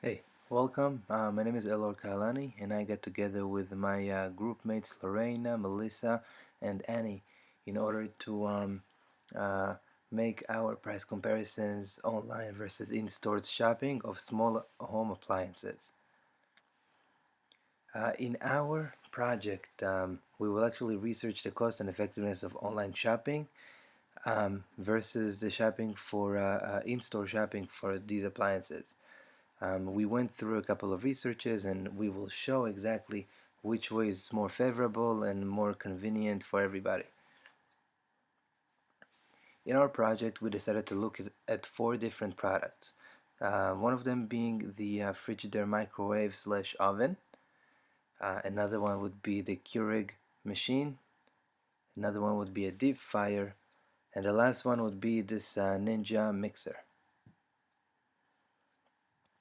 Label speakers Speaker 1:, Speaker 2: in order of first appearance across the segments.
Speaker 1: Hey, welcome. My name is Elor Kalani, and I got together with my group mates Lorena, Melissa, and Annie in order to uh, make our price comparisons online versus in-store shopping of small home appliances. In our project, we will actually research the cost and effectiveness of online shopping versus the shopping for in-store shopping for these appliances. We went through a couple of researches and we will show exactly which way is more favorable and more convenient for everybody. In our project, we decided to look at four different products. One of them being the Frigidaire microwave slash oven. Another one would be the Keurig machine. Another one would be a deep fryer. And the last one would be this Ninja mixer.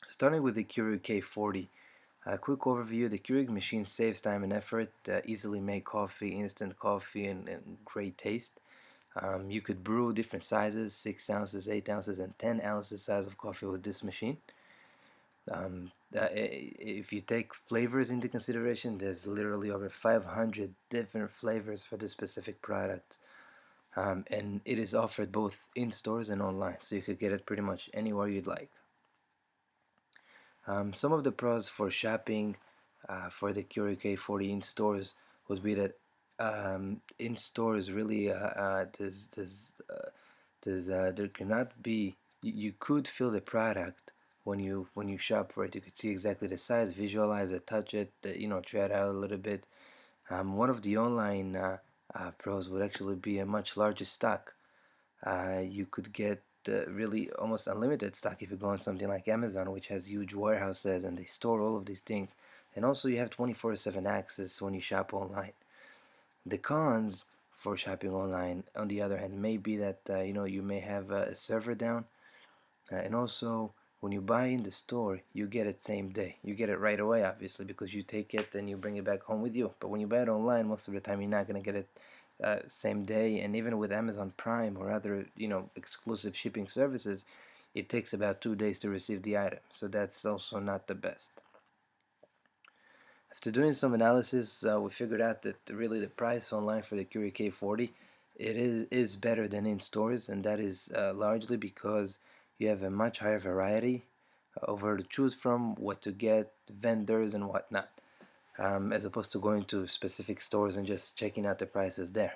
Speaker 1: Starting with the Keurig K40. A quick overview, the Keurig machine saves time and effort, easily make coffee, instant coffee, and great taste. You could brew different sizes, 6 ounces, 8 ounces, and 10 ounces size of coffee with this machine. If you take flavors into consideration, there's literally over 500 different flavors for this specific product. And it is offered both in stores and online, so you could get it pretty much anywhere you'd like. Some of the pros for shopping for the Keurig K40 in stores would be that in stores really there cannot be you could feel the product when you shop for it. You could see exactly the size, visualize it, touch it, try it out a little bit. One of the online pros would actually be a much larger stock. You could get really almost unlimited stock if you go on something like Amazon, which has huge warehouses and they store all of these things. And also, you have 24/7 access when you shop online. The cons for shopping online, on the other hand, may be that you may have a server down, and also when you buy in the store, you get it same day. You get it right away, obviously, because you take it and you bring it back home with you. But when you buy it online, most of the time you're not gonna get it same day. And even with Amazon Prime or other exclusive shipping services, it takes about 2 days to receive the item. So that's also not the best. After doing some analysis, we figured out that really the price online for the Keurig K40 is better than in stores, and that is largely because you have a much higher variety over to choose from, what to get, vendors, and whatnot, as opposed to going to specific stores and just checking out the prices there.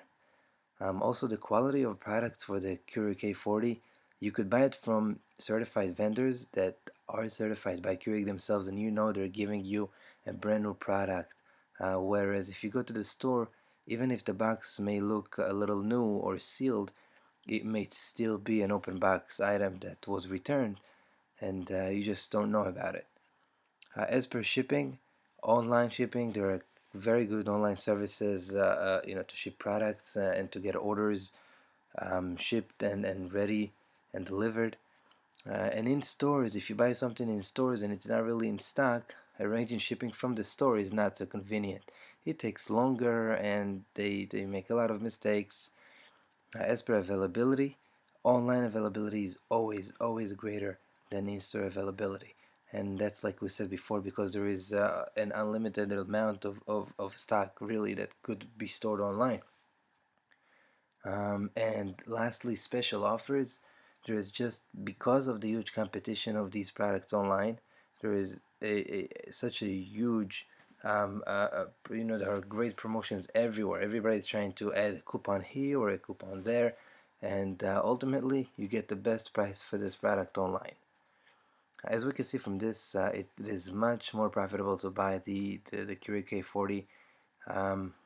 Speaker 1: Also, the quality of products for the Keurig K40, you could buy it from certified vendors that are certified by Keurig themselves, and they're giving you a brand new product. Whereas if you go to the store, even if the box may look a little new or sealed, it may still be an open box item that was returned, and you just don't know about it. As per shipping, online shipping, there are very good online services, to ship products and to get orders shipped and ready and delivered. And in stores, if you buy something in stores and it's not really in stock, arranging shipping from the store is not so convenient. It takes longer and they make a lot of mistakes. As per availability, online availability is always greater than in-store availability. And that's like we said before, because there is an unlimited amount of stock really that could be stored online. And lastly, special offers. There is just because of the huge competition of these products online, there is such a huge, there are great promotions everywhere. Everybody's trying to add a coupon here or a coupon there, and ultimately you get the best price for this product online. As we can see from this, it is much more profitable to buy the Keurig K40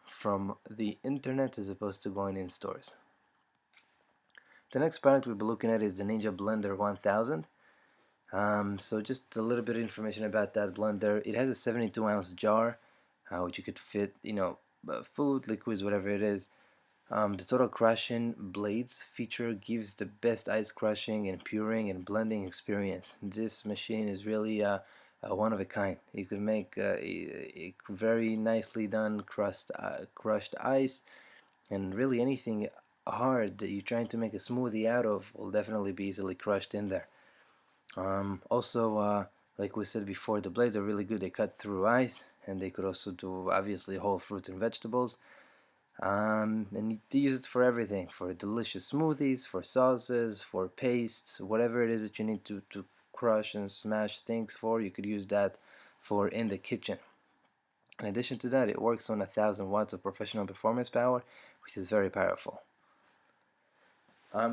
Speaker 1: from the internet as opposed to going in stores. The next product we'll be looking at is the Ninja Blender 1000. So just a little bit of information about that blender. It has a 72-ounce jar, which you could fit, food, liquids, whatever it is. The total crushing blades feature gives the best ice crushing and puring and blending experience. This machine is really one of a kind. You could make a very nicely done crushed ice, and really anything hard that you're trying to make a smoothie out of will definitely be easily crushed in there. Also, Like we said before, the blades are really good. They cut through ice, and they could also do obviously whole fruits and vegetables. And you use it for everything, for delicious smoothies, for sauces, for pastes, whatever it is that you need to crush and smash things for, you could use that for in the kitchen. In addition to that, it works on 1,000 watts of professional performance power, which is very powerful.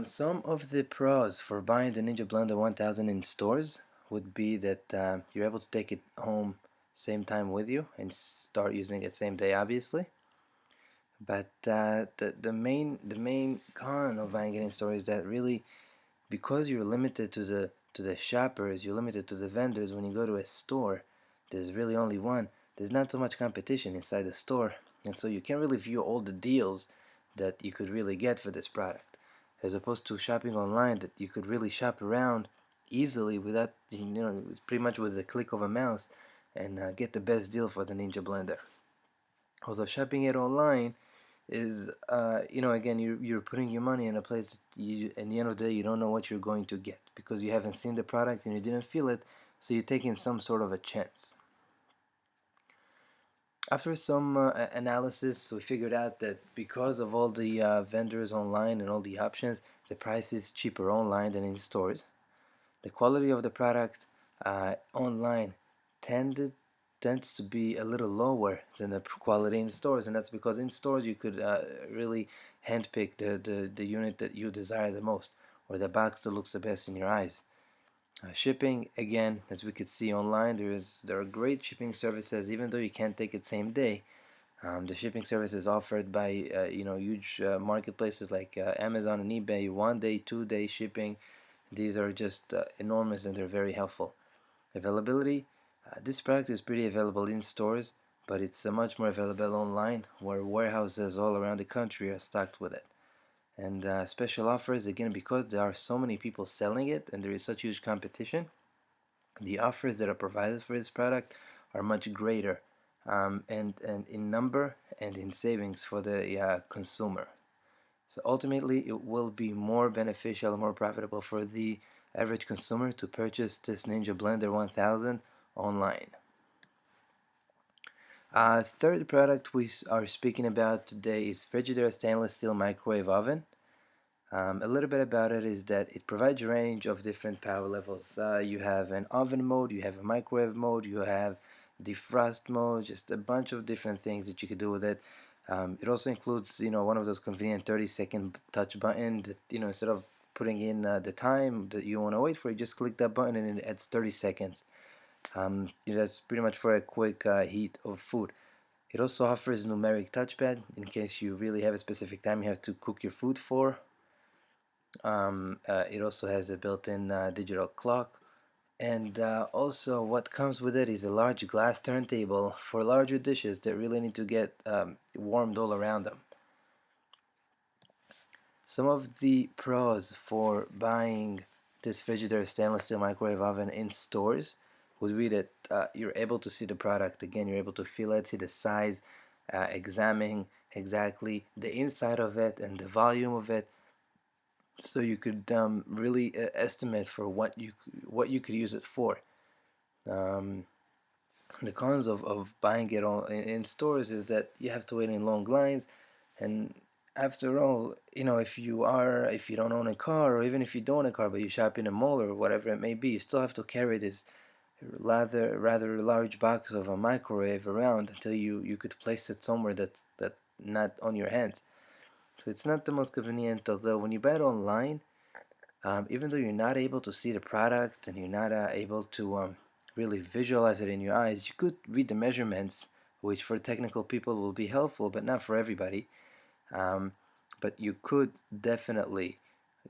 Speaker 1: Some of the pros for buying the Ninja Blender 1000 in stores would be that you're able to take it home same time with you and start using it same day, obviously. But the main con of buying it in store is that really, because you're limited to the shoppers, you're limited to the vendors. When you go to a store, there's really only one. There's not so much competition inside the store, and so you can't really view all the deals that you could really get for this product, as opposed to shopping online that you could really shop around easily without, pretty much with the click of a mouse, and get the best deal for the Ninja Blender. Although shopping it online is, again, you're putting your money in a place that you, at the end of the day, you don't know what you're going to get because you haven't seen the product and you didn't feel it, so you're taking some sort of a chance. After some analysis, we figured out that because of all the vendors online and all the options, the price is cheaper online than in stores. The quality of the product online tended tends to be a little lower than the quality in stores, and that's because in stores you could really handpick the unit that you desire the most, or the box that looks the best in your eyes. Shipping, again, as we could see online, there are great shipping services, even though you can't take it same day. The shipping services offered by huge marketplaces like Amazon and eBay, 1 day, 2 day shipping. These are just enormous, and they're very helpful. Availability, this product is pretty available in stores, but it's much more available online, where warehouses all around the country are stocked with it. And special offers, again, because there are so many people selling it and there is such huge competition, the offers that are provided for this product are much greater, and in number and in savings for the consumer. So ultimately, it will be more beneficial and more profitable for the average consumer to purchase this Ninja Blender 1000 online. Third product we are speaking about today is Frigidaire stainless steel microwave oven. A little bit about it is that it provides a range of different power levels. You have an oven mode, you have a microwave mode, you have defrost mode, just a bunch of different things that you could do with it. It also includes, one of those convenient 30-second touch button that, instead of putting in the time that you want to wait for, you just click that button and it adds 30 seconds. That's pretty much for a quick heat of food. It also offers a numeric touchpad in case you really have a specific time you have to cook your food for. It also has a built-in digital clock, and also what comes with it is a large glass turntable for larger dishes that really need to get warmed all around them. Some of the pros for buying this Frigidaire stainless steel microwave oven in stores would be that you're able to see the product. Again, you're able to feel it, see the size, examine exactly the inside of it and the volume of it, so you could really estimate for what you could use it for. Um, the cons of buying it all in stores is that you have to wait in long lines, and after all, if you don't own a car, or even if you don't own a car but you shop in a mall or whatever it may be, you still have to carry this rather large box of a microwave around until you could place it somewhere that not on your hands. So it's not the most convenient, although when you buy it online, even though you're not able to see the product and you're not able to really visualize it in your eyes, you could read the measurements, which for technical people will be helpful, but not for everybody. Um, but you could definitely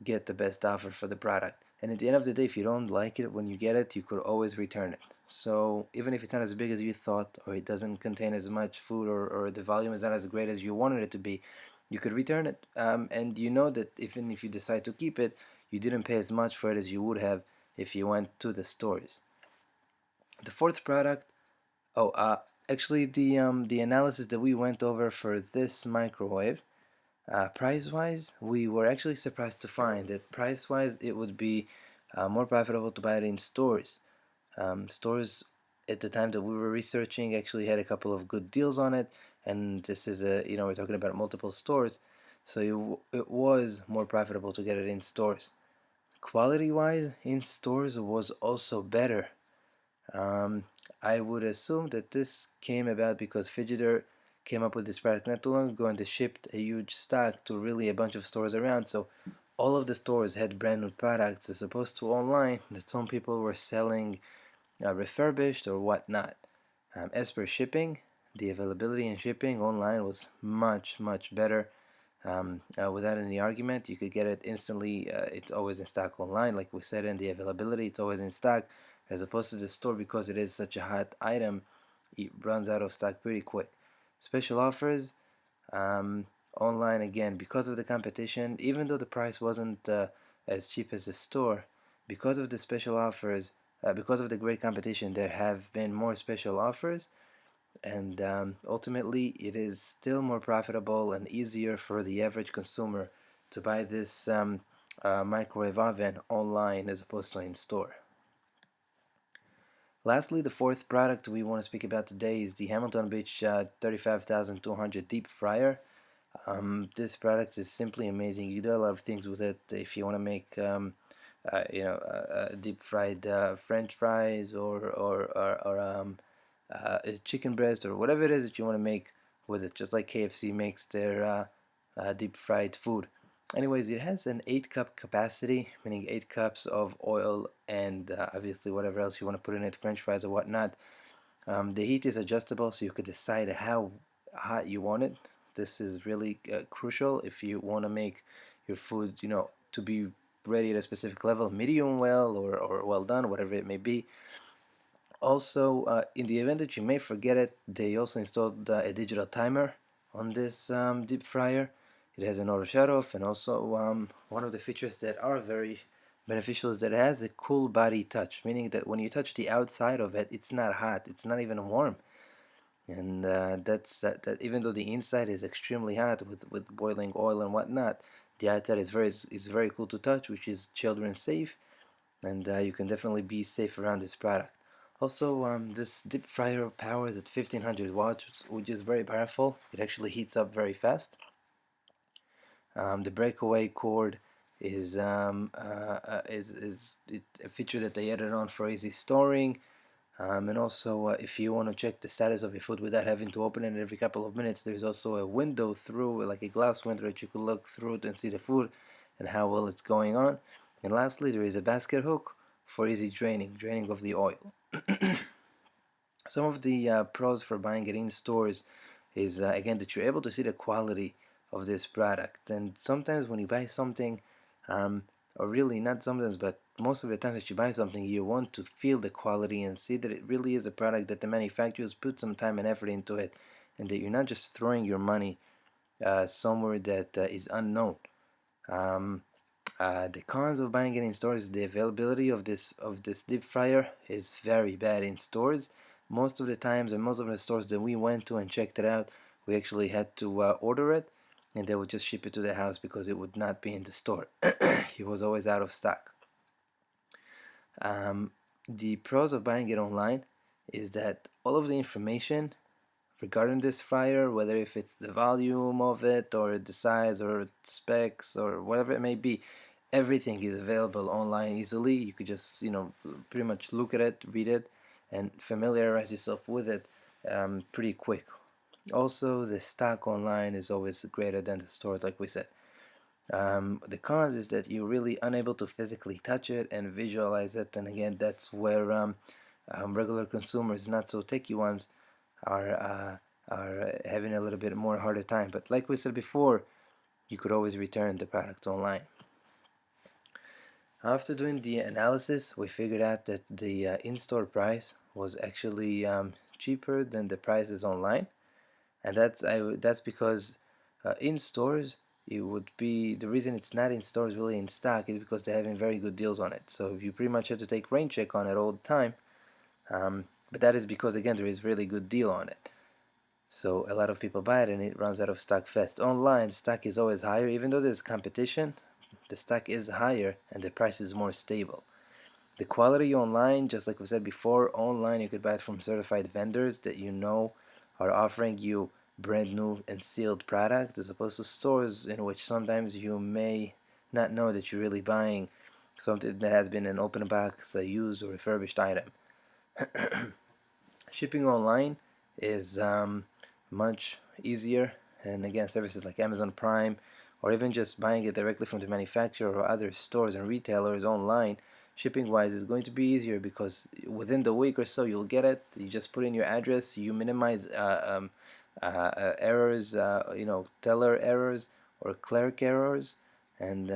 Speaker 1: get the best offer for the product. And at the end of the day, if you don't like it when you get it, you could always return it. So even if it's not as big as you thought, or it doesn't contain as much food, or the volume is not as great as you wanted it to be, you could return it. And you know that even if you decide to keep it, you didn't pay as much for it as you would have if you went to the stores. The fourth product, oh, actually the analysis that we went over for this microwave, price-wise, we were actually surprised to find that price-wise it would be more profitable to buy it in stores. Stores at the time that we were researching actually had a couple of good deals on it, and this is we're talking about multiple stores, so it was more profitable to get it in stores. Quality wise, in stores was also better. um, I would assume that this came about because Fidgeter came up with this product not too long ago, and they shipped a huge stock to really a bunch of stores around. So all of the stores had brand new products, as opposed to online that some people were selling refurbished or whatnot. As per shipping, the availability and shipping online was much better. Without any argument, you could get it instantly. It's always in stock online, like we said, and the availability, it's always in stock, as opposed to the store, because it is such a hot item, it runs out of stock pretty quick. Special offers, um, online, again, because of the competition, even though the price wasn't as cheap as the store, because of the special offers, because of the great competition, there have been more special offers, and ultimately it is still more profitable and easier for the average consumer to buy this microwave oven online as opposed to in store. Lastly, the fourth product we want to speak about today is the Hamilton Beach 35200 deep fryer. This product is simply amazing. You do a lot of things with it. If you want to make deep fried French fries, or a chicken breast, or whatever it is that you want to make with it, just like KFC makes their deep fried food. Anyways, it has an 8 cup capacity, meaning 8 cups of oil and obviously whatever else you want to put in it, French fries or whatnot. The heat is adjustable, so you could decide how hot you want it. This is really crucial if you want to make your food, to be ready at a specific level, medium well or well done, whatever it may be. Also, in the event that you may forget it, they also installed a digital timer on this deep fryer. It has an auto shut off, and also one of the features that are very beneficial is that it has a cool body touch, meaning that when you touch the outside of it, it's not hot, it's not even warm. And that even though the inside is extremely hot with boiling oil and whatnot, the outside is very cool to touch, which is children safe, and you can definitely be safe around this product. Also, this deep fryer powers at 1500 watts, which is very powerful. It actually heats up very fast. The breakaway cord is a feature that they added on for easy storing. And also, if you want to check the status of your food without having to open it every couple of minutes, there's also a window through, like a glass window, that you could look through and see the food and how well it's going on. And lastly, there is a basket hook for easy draining of the oil. Some of the pros for buying it in stores is again that you're able to see the quality of this product. And sometimes when you buy something, um, or really not sometimes, but most of the time that you buy something, you want to feel the quality and see that it really is a product that the manufacturers put some time and effort into it, and that you're not just throwing your money somewhere that is unknown. Um, the cons of buying it in stores, the availability of this deep fryer is very bad in stores. Most of the times, and most of the stores that we went to and checked it out, we actually had to order it, and they would just ship it to the house because it would not be in the store. It was always out of stock. Um, the pros of buying it online is that all of the information regarding this fryer, whether if it's the volume of it or the size or specs or whatever it may be, everything is available online easily. You could just pretty much look at it, read it, and familiarize yourself with it pretty quick. Also, the stock online is always greater than the store, like we said. The cons is that you're really unable to physically touch it and visualize it, and again, that's where regular consumers, not so techy ones, are having a little bit more harder time. But like we said before, you could always return the product online. After doing the analysis, we figured out that the in-store price was actually cheaper than the prices online, and that's because in stores it would be the reason it's not in stores really in stock is because they're having very good deals on it. So you pretty much have to take rain check on it all the time. But that is because again there is really good deal on it. So a lot of people buy it and it runs out of stock fast. Online, stock is always higher, even though there's competition. The stock is higher and the price is more stable. The quality online, just like we said before, online you could buy it from certified vendors that are offering you brand new and sealed product, as opposed to stores in which sometimes you may not know that you're really buying something that has been an open box, a used or refurbished item. Shipping online is much easier, and again, services like Amazon Prime, or even just buying it directly from the manufacturer or other stores and retailers online, shipping wise is going to be easier because within the week or so you'll get it. You just put in your address, you minimize errors, teller errors or clerk errors, and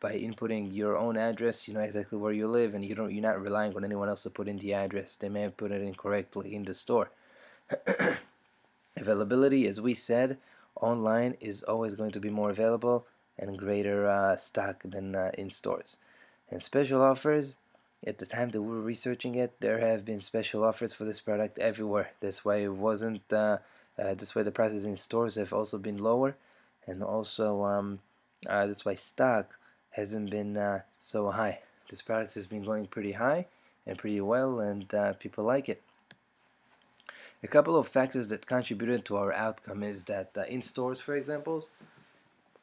Speaker 1: by inputting your own address, you know exactly where you live, and you're not relying on anyone else to put in the address. They may have put it incorrectly in the store. Availability, as we said, online is always going to be more available and greater stock than in stores. And special offers, at the time that we were researching it, there have been special offers for this product everywhere. That's why it wasn't. That's why the prices in stores have also been lower, and also that's why stock hasn't been so high. This product has been going pretty high and pretty well, and people like it. A couple of factors that contributed to our outcome is that in stores, for example,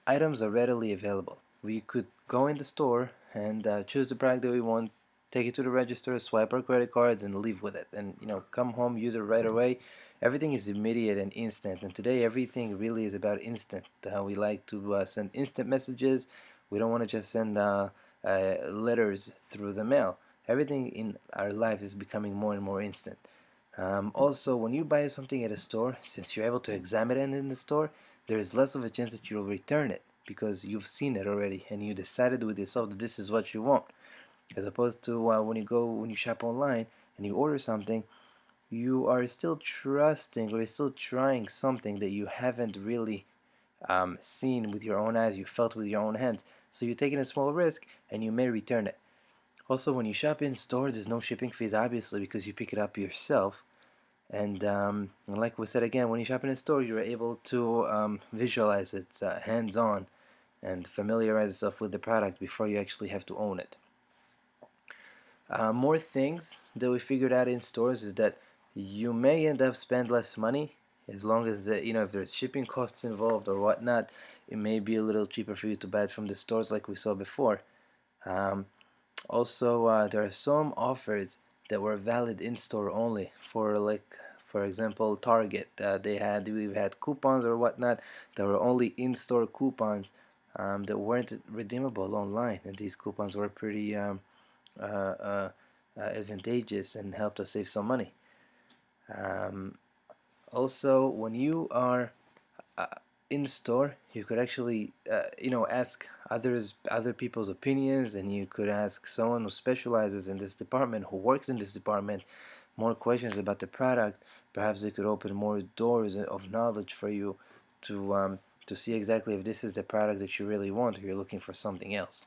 Speaker 1: items are readily available. We could go in the store and choose the product that we want, take it to the register, swipe our credit cards, and leave with it. And come home, use it right away. Everything is immediate and instant. And today, everything really is about instant. We like to send instant messages. We don't want to just send letters through the mail. Everything in our life is becoming more and more instant. Also, when you buy something at a store, since you're able to examine it in the store, there is less of a chance that you'll return it because you've seen it already and you decided with yourself that this is what you want. As opposed to when you shop online and you order something, you are still trusting or you're still trying something that you haven't really seen with your own eyes, you felt with your own hands. So you're taking a small risk and you may return it. Also, when you shop in store, there's no shipping fees, obviously, because you pick it up yourself. And like we said again, when you shop in a store, you're able to visualize it hands-on and familiarize yourself with the product before you actually have to own it. More things that we figured out in stores is that you may end up spend less money as long as if there's shipping costs involved or whatnot. It may be a little cheaper for you to buy it from the stores, like we saw before. Um, Also, there are some offers that were valid in store only for for example, Target. We've had coupons or whatnot that were only in-store coupons that weren't redeemable online, and these coupons were pretty uh, uh, advantageous and helped us save some money. Um, Also, when you are uh, in store, you could actually ask other people's opinions, and you could ask someone who specializes in this department, who works in this department, more questions about the product. Perhaps they could open more doors of knowledge for you to see exactly if this is the product that you really want or you're looking for something else.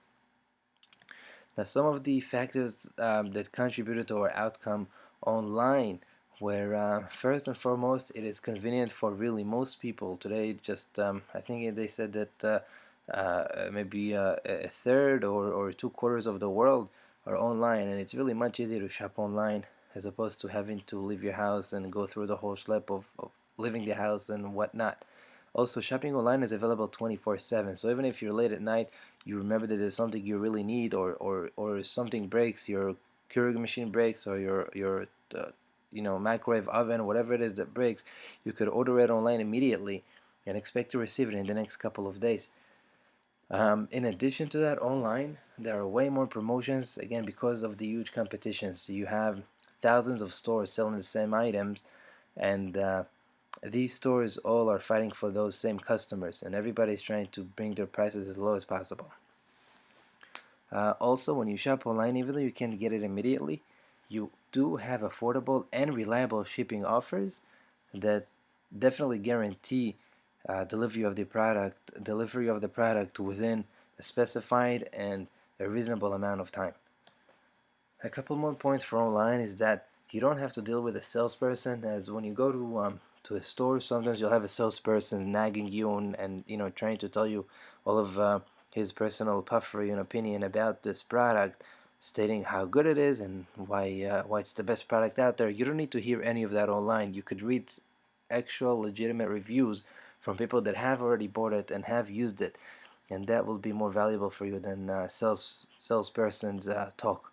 Speaker 1: Now, some of the factors that contributed to our outcome online were first and foremost, it is convenient for really most people today. Just I think they said that maybe a third or 2/4 of the world are online, and it's really much easier to shop online as opposed to having to leave your house and go through the whole schlep of leaving the house and whatnot. Also, shopping online is available 24/7, so even if you're late at night, you remember that there's something you really need, or something breaks, your Keurig machine breaks, or your microwave oven, whatever it is that breaks, you could order it online immediately and expect to receive it in the next couple of days. In addition to that, online there are way more promotions, again because of the huge competition. So you have thousands of stores selling the same items, and these stores all are fighting for those same customers, and everybody's trying to bring their prices as low as possible. Also, when you shop online, even though you can't get it immediately, you do have affordable and reliable shipping offers that definitely guarantee delivery of the product within a specified and a reasonable amount of time. A couple more points for online is that you don't have to deal with a salesperson, as when you go to a store, sometimes you'll have a salesperson nagging you and trying to tell you all of his personal puffery and opinion about this product, stating how good it is and why it's the best product out there. You don't need to hear any of that online. You could read actual legitimate reviews from people that have already bought it and have used it, and that will be more valuable for you than salesperson's talk.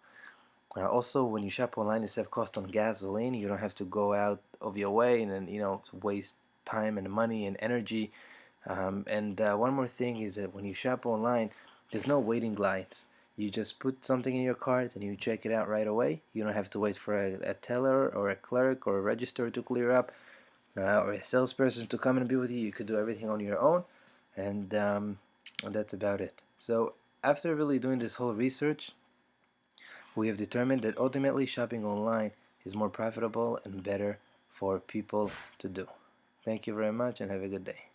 Speaker 1: Also, when you shop online, you save cost on gasoline. You don't have to go out of your way and waste time and money and energy. And one more thing is that when you shop online, there's no waiting lines. You just put something in your cart and you check it out right away. You don't have to wait for a teller or a clerk or a register to clear up, or a salesperson to come and be with you. You could do everything on your own, and that's about it. So after really doing this whole research, we have determined that ultimately shopping online is more profitable and better for people to do. Thank you very much and have a good day.